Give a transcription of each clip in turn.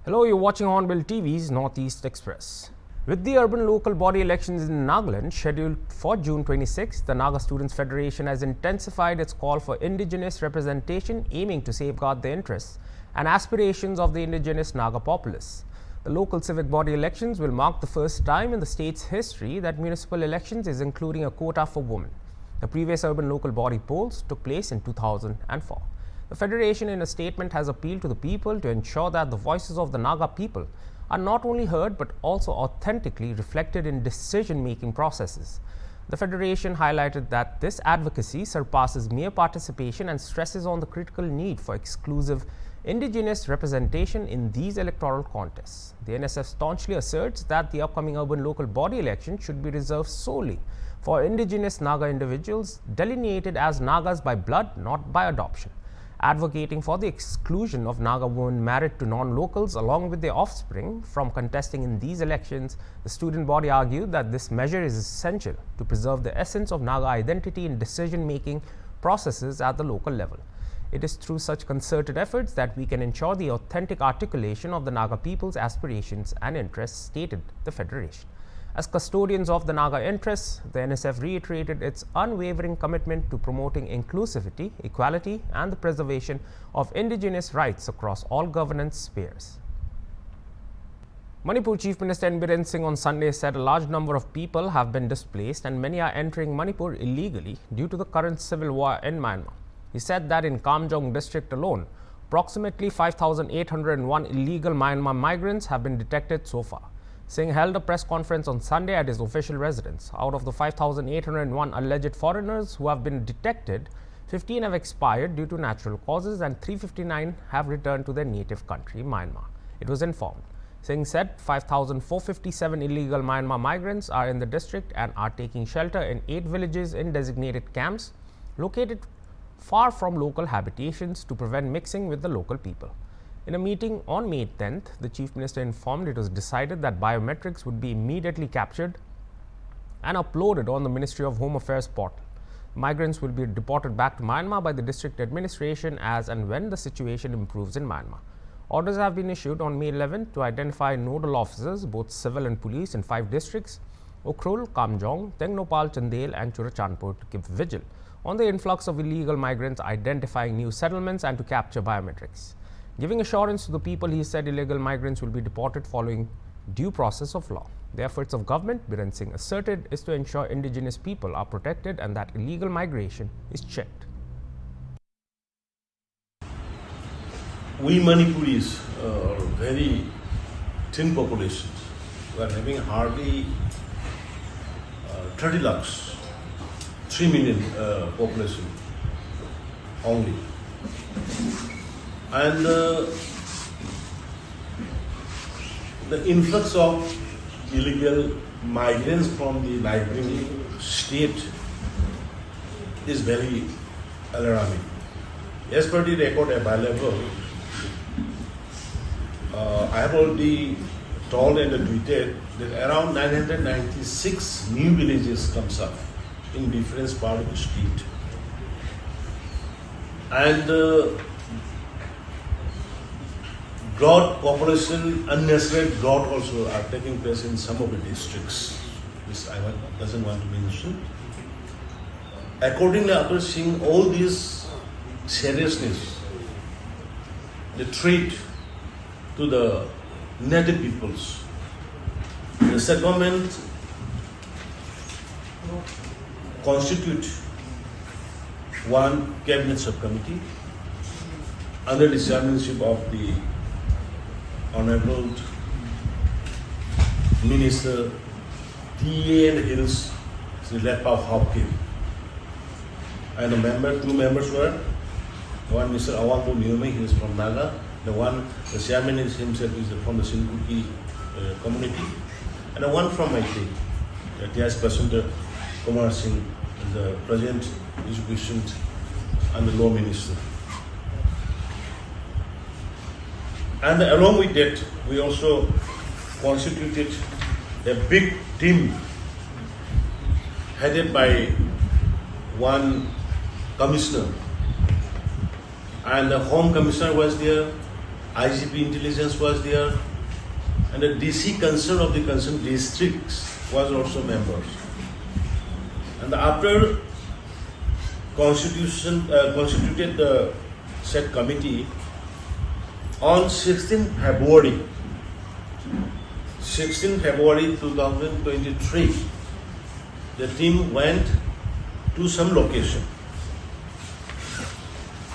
Hello, you're watching Hornbill TV's Northeast Express. With the urban local body elections in Nagaland scheduled for June 26, the Naga Students Federation has intensified its call for indigenous representation, aiming to safeguard the interests and aspirations of the indigenous Naga populace. The local civic body elections will mark the first time in the state's history that municipal elections is including a quota for women. The previous urban local body polls took place in 2004. The Federation, in a statement, has appealed to the people to ensure that the voices of the Naga people are not only heard but also authentically reflected in decision-making processes. The Federation highlighted that this advocacy surpasses mere participation and stresses on the critical need for exclusive indigenous representation in these electoral contests. The NSF staunchly asserts that the upcoming urban local body election should be reserved solely for indigenous Naga individuals delineated as Nagas by blood, not by adoption. Advocating for the exclusion of Naga women married to non-locals along with their offspring from contesting in these elections, the student body argued that this measure is essential to preserve the essence of Naga identity in decision-making processes at the local level. It is through such concerted efforts that we can ensure the authentic articulation of the Naga people's aspirations and interests, stated the Federation. As custodians of the Naga interests, the NSF reiterated its unwavering commitment to promoting inclusivity, equality, and the preservation of indigenous rights across all governance spheres. Manipur Chief Minister N. Biren Singh on Sunday said a large number of people have been displaced and many are entering Manipur illegally due to the current civil war in Myanmar. He said that in Kamjong district alone, approximately 5,801 illegal Myanmar migrants have been detected so far. Singh held a press conference on Sunday at his official residence. Out of the 5,801 alleged foreigners who have been detected, 15 have expired due to natural causes and 359 have returned to their native country, Myanmar, it was informed. Singh said 5,457 illegal Myanmar migrants are in the district and are taking shelter in 8 villages in designated camps located far from local habitations to prevent mixing with the local people. In a meeting on May 10th, the Chief Minister informed it was decided that biometrics would be immediately captured and uploaded on the Ministry of Home Affairs portal. Migrants will be deported back to Myanmar by the district administration as and when the situation improves in Myanmar. Orders have been issued on May 11th to identify nodal officers, both civil and police, in 5 districts, Ukhrul, Kamjong, Tengnopal, Chandel and Churachandpur, to keep vigil on the influx of illegal migrants, identifying new settlements and to capture biometrics. Giving assurance to the people, he said illegal migrants will be deported following due process of law. The efforts of government, Biren Singh asserted, is to ensure indigenous people are protected and that illegal migration is checked. We Manipuris are very thin populations. We are having hardly 30 lakhs, 3 million population only. And the influx of illegal migrants from the neighboring state is very alarming. As per the record available, I have already told and tweeted that around 996 new villages comes up in different parts of the state. And drought, population, unnecessary drought also are taking place in some of the districts, which I doesn't want to mention. Accordingly, after seeing all this seriousness, the threat to the native peoples, the settlement constitute one cabinet subcommittee under the chairmanship of the Honorable Minister T.A. and Hills, Sri Lepa Hopkins. And two members were, one Mr. Awampo Niyome, he is from Naga, the chairman is himself is from the Sinkuki community, and the one from my state, T.S. Passenger Kumar Singh, the present education and the law minister. And along with that, we also constituted a big team headed by one commissioner. And the Home Commissioner was there, IGP intelligence was there, and the DC concern of the concerned districts was also members. And after constituted the said committee on 16 February 2023, the team went to some location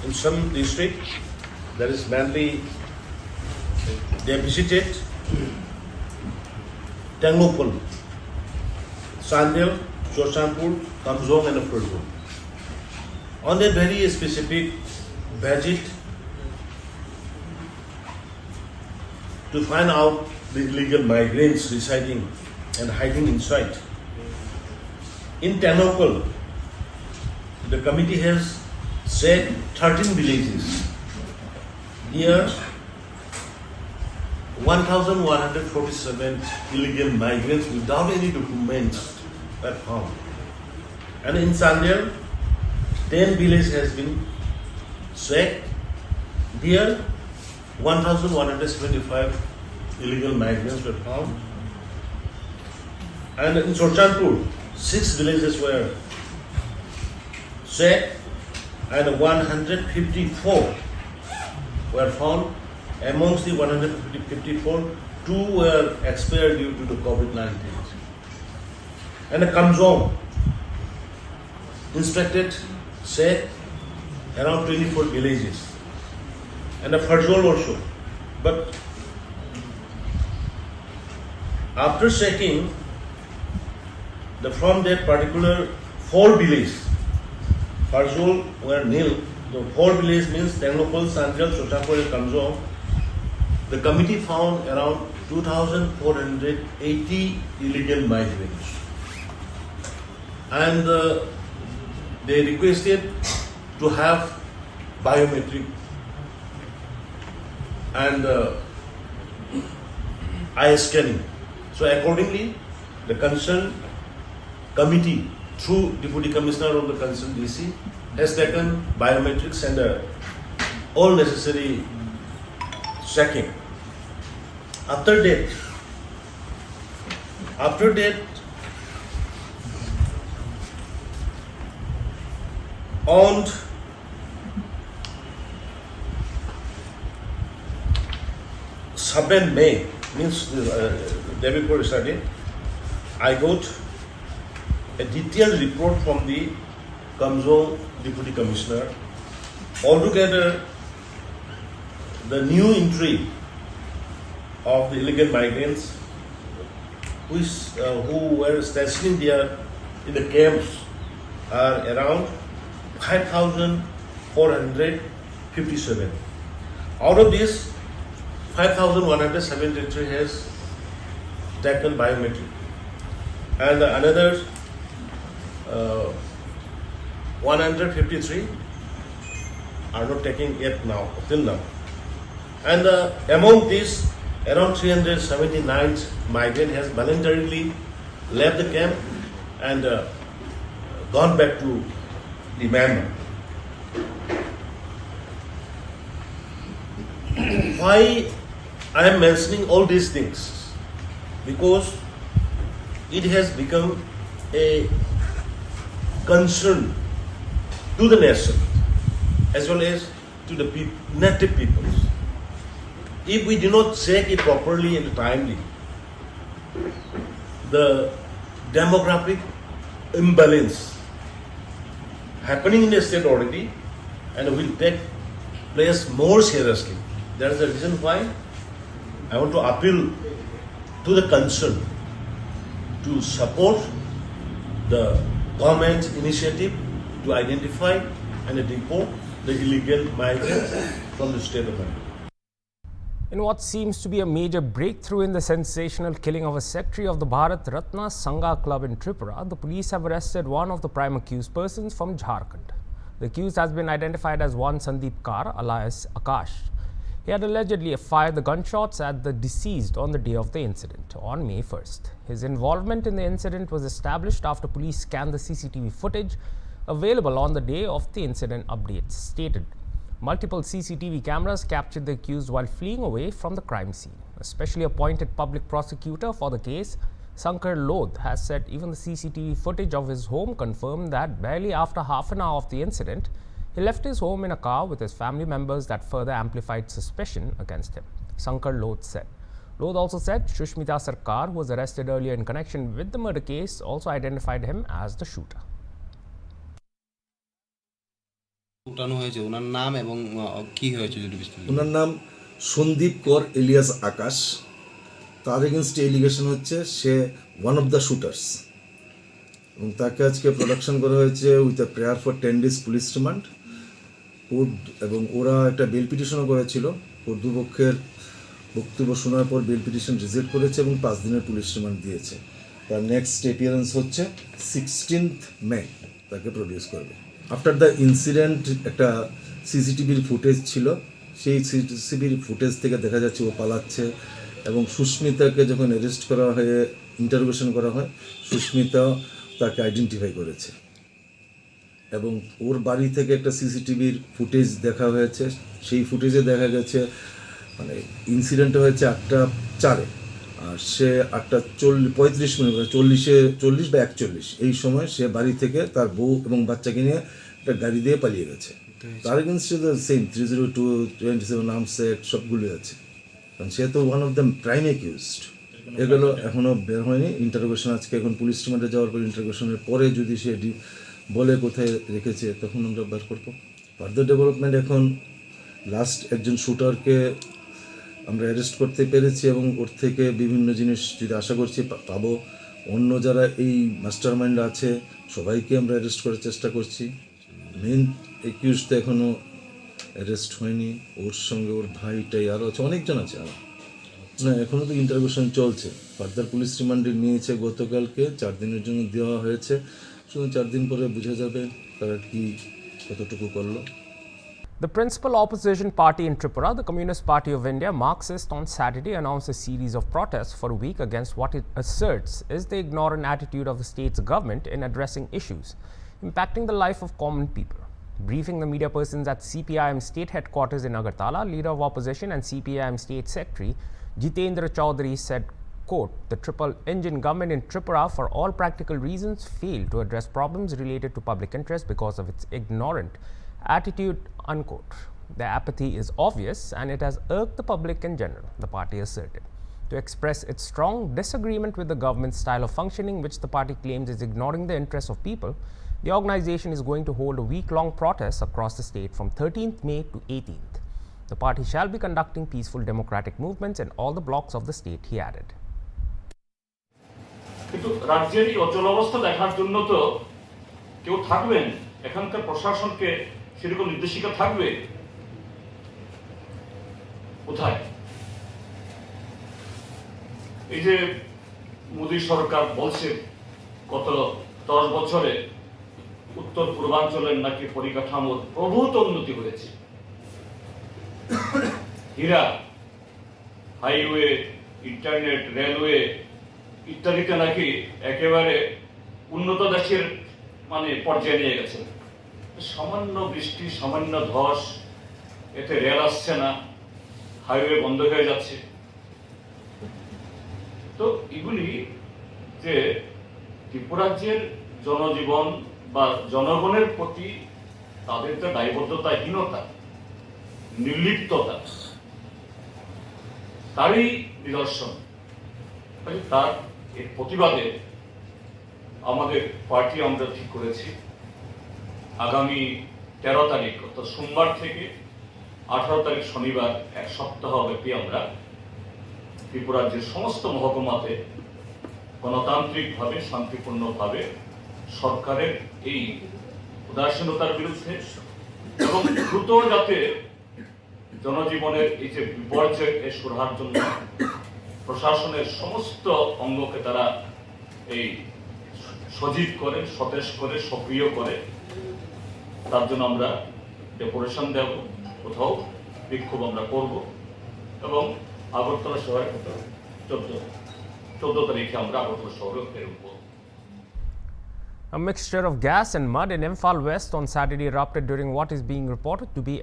in some district. That is mainly they visited Tangopal, Sandel, Choshanpur, Kamzong and Phek. On a very specific budget to find out the illegal migrants residing and hiding inside. In Tangopal, the committee has said 13 villages. Here, 1,147 illegal migrants without any documents were found. And in Sandel, 10 villages has been checked. Here, 1,175 illegal migrants were found. And in Chochanpur, 6 villages were checked and 154 were found. Amongst the 154, 2 were expired due to the COVID-19. And Kamzong inspected, said, around 24 villages. And Phek also. But after checking, from that particular 4 villages, Phek were nil. The 4 villages means Tangopal, Sanjal, Chotapur and Kamzong. The committee found around 2,480 illegal migrants. And they requested to have biometric and eye scanning. So accordingly, the concerned committee, through Deputy Commissioner of the concerned DC, has taken biometrics and all necessary checking. After that, on May, means day before yesterday, I got a detailed report from the Kamzong Deputy Commissioner. Altogether, the new entry of the illegal migrants who were stationed there in the camps are around 5,457. Out of this, 5,173 has taken biometric, and another 153 are not taking yet now, till now. And among these, around 379 migrants has voluntarily left the camp and gone back to the Myanmar. Why I am mentioning all these things? Because it has become a concern to the nation as well as to the native peoples. If we do not check it properly and timely, the demographic imbalance happening in the state already and will take place more seriously. That is the reason why I want to appeal to the concern to support the government initiative to identify and deport the illegal migrants from the state of Manipur. In what seems to be a major breakthrough in the sensational killing of a secretary of the Bharat Ratna Sangha Club in Tripura, the police have arrested one of the prime accused persons from Jharkhand. The accused has been identified as one Sandeep Kar, alias Akash. He had allegedly fired the gunshots at the deceased on the day of the incident, on May 1st. His involvement in the incident was established after police scanned the CCTV footage available on the day of the incident, updates stated. Multiple CCTV cameras captured the accused while fleeing away from the crime scene. A specially appointed public prosecutor for the case, Sankar Lodh, has said even the CCTV footage of his home confirmed that barely after half an hour of the incident, he left his home in a car with his family members that further amplified suspicion against him, Sankar Lodh said. Lodh also said Shushmita Sarkar, who was arrested earlier in connection with the murder case, also identified him as the shooter. ওনার নাম এবং কি হয়েছে যদি বিস্তারিত ওনার নাম সন্দীপ কর এলিয়াস আকাশ। তার against allegation হচ্ছে সে ওয়ান অফ দ্য শুটার্স এবং তাকে আজকে প্রোডাকশন করা হয়েছে with a prayer for 10 days police remand court, এবং ওরা একটা বেল পিটিশনও করেছিল। কোর্ট দুপক্ষের বক্তব্য শোনার পর বেল পিটিশন রিজেক্ট করেছে এবং 5 দিনের পুলিশ রিমান্ড দিয়েছে। তার নেক্সট অ্যাপিয়ারেন্স হচ্ছে 16th মে, তাকে প্রডিউস করবে। আফটার দ্য ইনসিডেন্ট একটা সিসিটিভির ফুটেজ ছিল, সেই সিসিটিভির ফুটেজ থেকে দেখা যাচ্ছে ও পালাচ্ছে এবং সুস্মিতাকে যখন অ্যারেস্ট করা হয়ে ইন্টারোগেশন করা হয়, সুস্মিতা তাকে আইডেন্টিফাই করেছে এবং ওর বাড়ি থেকে একটা সিসিটিভির ফুটেজ দেখা হয়েছে। সেই ফুটেজে দেখা গেছে মানে ইনসিডেন্ট হয়েছে 8:04 আর সে 8:35 40 বা 41 এই সময় সে বাড়ি থেকে তার বউ এবং বাচ্চাকে নিয়ে একটা গাড়ি দিয়ে পালিয়ে গেছে। তার এগেনস্টে দ্য সেম 302, 27 আর্মস অ্যাক্ট সবগুলোই আছে, কারণ সে তো one of the prime accused. এগুলো এখনও বের হয়নি। ইন্টারোগেশন আজকে এখন পুলিশ রিমান্ডে যাওয়ার পর ইন্টারোগেশনের পরে যদি সে বলে কোথায় রেখেছে তখন আমরা বের করবো। ফার্দার ডেভেলপমেন্ট এখন লাস্ট একজন শুটারকে আমরা অ্যারেস্ট করতে পেরেছি এবং ওর থেকে বিভিন্ন জিনিস যদি আশা করছি পাবো। অন্য যারা এই মাস্টার মাইন্ড আছে সবাইকে আমরা অ্যারেস্ট করার চেষ্টা করছি। মেন অ্যাকিউজ তো এখনও অ্যারেস্ট হয়নি, ওর সঙ্গে ওর ভাইটাই আরও আছে, অনেকজন আছে আরও। না, এখনও তো ইন্টারোগেশন চলছে। ফার্দার পুলিশ রিমান্ডে নিয়েছে গতকালকে, 4 দিনের জন্য দেওয়া হয়েছে। শুধু 4 দিন পরে বোঝা যাবে তারা কি কতটুকু করলো। The principal opposition party in Tripura, the Communist Party of India, Marxist, on Saturday announced a series of protests for a week against what it asserts is the ignorant attitude of the state's government in addressing issues impacting the life of common people. Briefing the media persons at CPIM state headquarters in Agartala, leader of opposition and CPIM state secretary Jitendra Chaudhary said, quote, "The triple-engine government in Tripura for all practical reasons failed to address problems related to public interest because of its ignorant attitude," unquote. The apathy is obvious and it has irked the public in general, the party asserted. To express its strong disagreement with the government's style of functioning, which the party claims is ignoring the interests of people, the organization is going to hold a week-long protest across the state from 13th May to 18th. The party shall be conducting peaceful democratic movements in all the blocks of the state, he added. কিন্তু রাজ্যের এই অচল অবস্থা দেখার জন্য তো কেউ থাকবেন, এখানকার প্রশাসনকে সেরকম নির্দেশিকা থাকবে কোথায়? এই যে মোদী সরকার বলছে গত 10 বছরে উত্তর পূর্বাঞ্চলের নাকি পরিকাঠামোর প্রভূত উন্নতি হয়েছে, হীরা, হাইওয়ে, ইন্টারনেট, রেলওয়ে ইত্যাদিতে নাকি একেবারে উন্নত দেশের মানে পর্যায়ে নিয়ে গেছে। সামান্য বৃষ্টি, সামান্য ধস, এতে রেল আসছে না, হাইওয়ে বন্ধ হয়ে যাচ্ছে। তো এগুলি যে ত্রিপুরাজ্যের জনজীবন বা জনগণের প্রতি তাদের যে দায়বদ্ধতাহীনতা, নির্লিপ্ততা, তারই নিদর্শন। তার এর প্রতিবাদে আমাদের পার্টি আমরা ঠিক করেছি আগামী 13 তারিখ অর্থাৎ সোমবার থেকে 18 তারিখ শনিবার এক সপ্তাহ ব্যাপী আমরা ত্রিপুরাজ্যের সমস্ত মহকুমাতে গণতান্ত্রিকভাবে শান্তিপূর্ণভাবে সরকারের এই উদাসীনতার বিরুদ্ধে এবং দ্রুত যাতে জনজীবনের এই যে বিপর্যয় সুরাহার জন্য প্রশাসনের সমস্ত অঙ্গকে তারা এই সজীব করে, সতেজ করে, সক্রিয় করে, তার জন্য আমরা ডেপুটেশন দেব, কোথাও বিক্ষোভ আমরা করব এবং আগরতলা শহরে 14 তারিখে আমরা আগরতলা শহরে বেরোবো। A mixture of gas and mud in Imphal West on Saturday erupted during what is being reported to be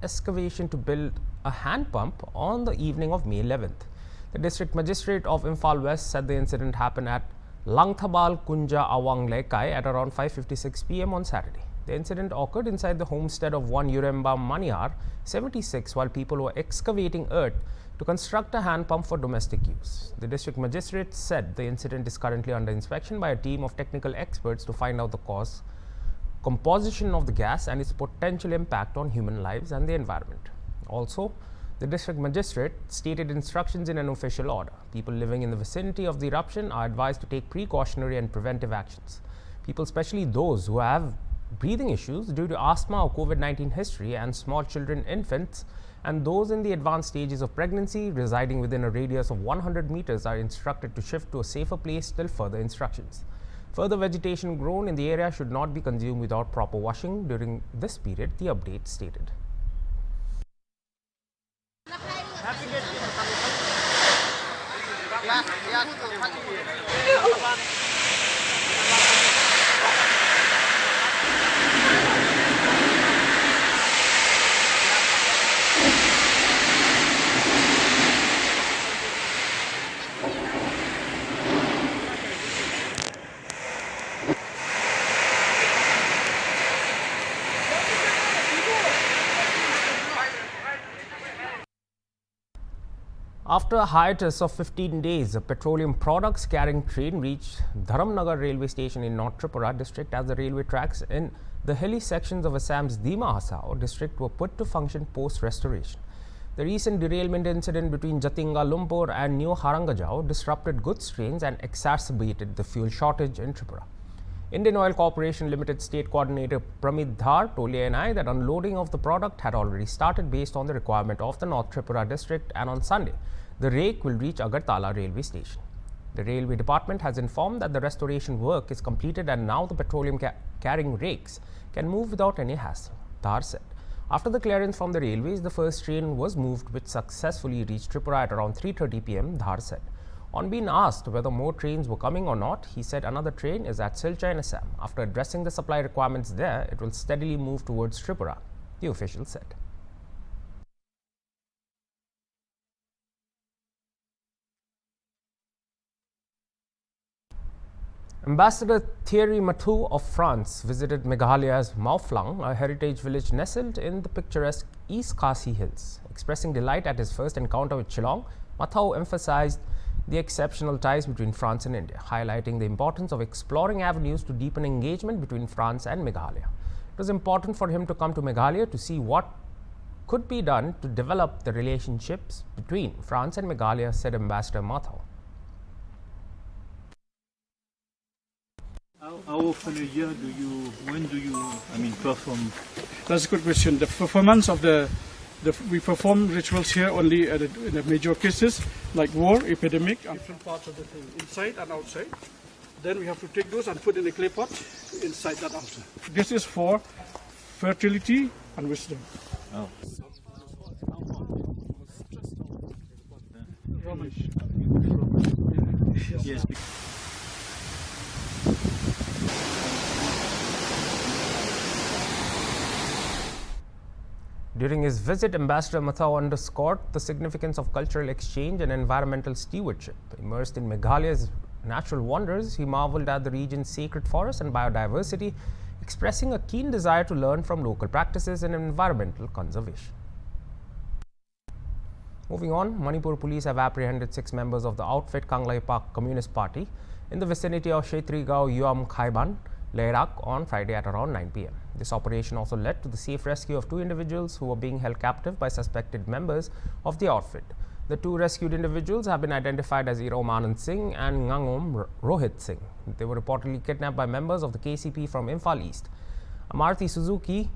excavation to build a hand pump on the evening of May 11th. The district magistrate of Imphal West said the incident happened at Langthabal Kunja Awang Lekai at around 5:56 p.m. on Saturday. The incident occurred inside the homestead of one Yuremba Maniar, 76, while people were excavating earth to construct a hand pump for domestic use. The district magistrate said the incident is currently under inspection by a team of technical experts to find out the cause, composition of the gas and its potential impact on human lives and the environment. Also, the district magistrate stated instructions in an official order. People living in the vicinity of the eruption are advised to take precautionary and preventive actions. People, especially those who have breathing issues due to asthma or COVID-19 history, and small children, infants, and those in the advanced stages of pregnancy residing within a radius of 100 meters are instructed to shift to a safer place till further instructions. Further vegetation grown in the area should not be consumed without proper washing during this period, the update stated. After a hiatus of 15 days, a petroleum products carrying train reached Dharamnagar railway station in North Tripura district as the railway tracks in the hilly sections of Assam's Dima Hasao district were put to function post-restoration. The recent derailment incident between Jatinga Lumpur and New Harangajao disrupted goods trains and exacerbated the fuel shortage in Tripura. Indian Oil Corporation Limited State Coordinator Pramit Dhar told ANI that unloading of the product had already started based on the requirement of the North Tripura district, and on Sunday, the rake will reach Agartala railway station. The railway department has informed that the restoration work is completed and now the petroleum carrying rakes can move without any hassle, Dhar said. After the clearance from the railways, the first train was moved, which successfully reached Tripura at around 3:30 p.m., Dhar said. On being asked whether more trains were coming or not, he said another train is at Silchar in Assam. After addressing the supply requirements there, it will steadily move towards Tripura, the official said. Ambassador Thierry Mathieu of France visited Meghalaya's Maoflang, a heritage village nestled in the picturesque East Khasi Hills. Expressing delight at his first encounter with Shillong, Mathieu emphasized the exceptional ties between France and India, highlighting the importance of exploring avenues to deepen engagement between France and Meghalaya. It was important for him to come to Meghalaya to see what could be done to develop the relationships between France and Meghalaya, said Ambassador Mathieu. How often a year when do you perform? That's a good question. The performance of we perform rituals here only in the major cases like war, epidemic, and different parts of the thing, inside and outside. Then we have to take those and put in a clay pot inside that altar. This is for fertility and wisdom. Oh. Yes. During his visit, Ambassador Mathieu underscored the significance of cultural exchange and environmental stewardship. Immersed in Meghalaya's natural wonders, he marveled at the region's sacred forests and biodiversity, expressing a keen desire to learn from local practices in environmental conservation. Moving on, Manipur police have apprehended 6 members of the outfit Kanglai Park Communist Party in the vicinity of Shetrigao Yuam Khaiban, Leirak on Friday at around 9 p.m. This operation also led to the safe rescue of 2 individuals who were being held captive by suspected members of the outfit. The 2 rescued individuals have been identified as Irom Anand Singh and Ngangom Rohit Singh. They were reportedly kidnapped by members of the KCP from Imphal East. A Maruti Suzuki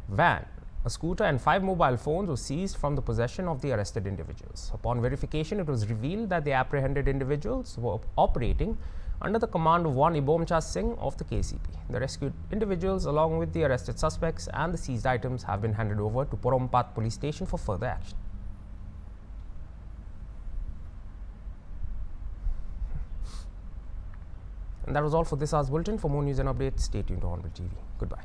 van, a scooter and 5 mobile phones were seized from the possession of the arrested individuals. Upon verification, it was revealed that the apprehended individuals were operating under the command of one Ibomcha Singh of the KCP. The rescued individuals, along with the arrested suspects and the seized items, have been handed over to Porompat police station for further action. And that was all for this hour's bulletin. For more news and updates, stay tuned to HornbillTV. Goodbye.